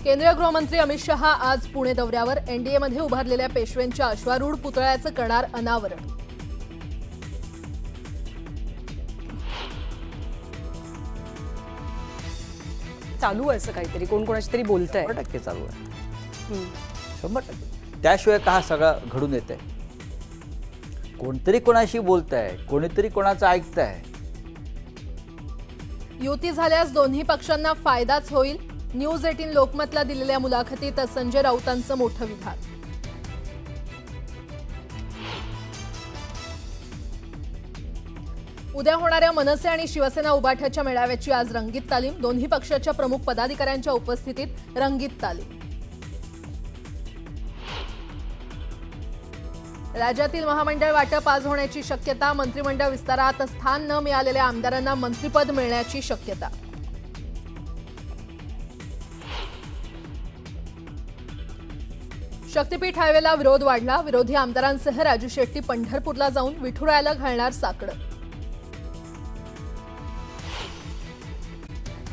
केंद्रीय गृहमंत्री अमित शहा आज पुणे दौऱ्यावर एनडीएमध्ये उभारलेल्या पेशव्यांच्या अश्वारूढ पुतळ्याचं करणार अनावरण। चालू आहे असं काहीतरी, कोण कोणाशी तरी बोलतंय। 100% चालू आहे। 100%। त्याशिवाय का हा सगळा घडून येत आहे? कोणतरी कोणाशी बोलतंय, कोणीतरी कोणाचं ऐकतंय। युती झाल्यास दोन्ही पक्षांना फायदाच होईल। न्यूज 18 लोकमतला दिलेल्या मुलाखतीत संजय राऊतांचं मोठं विधान। उद्या होणाऱ्या मनसे आणि शिवसेना उभाठ्याच्या मेळाव्याची आज रंगीत तालीम। दोन्ही पक्षाच्या प्रमुख पदाधिकाऱ्यांच्या उपस्थितीत रंगीत तालीम। राज्यातील महामंडळ वाटप आज होण्याची शक्यता। मंत्रिमंडळ विस्तारात स्थान न मिळालेल्या आमदारांना मंत्रिपद मिळण्याची शक्यता। शक्तीपीठ हायवेला विरोध वाढला। विरोधी आमदारांसह राजू शेट्टी पंढरपूरला जाऊन विठुरायाला घालणार साकडं।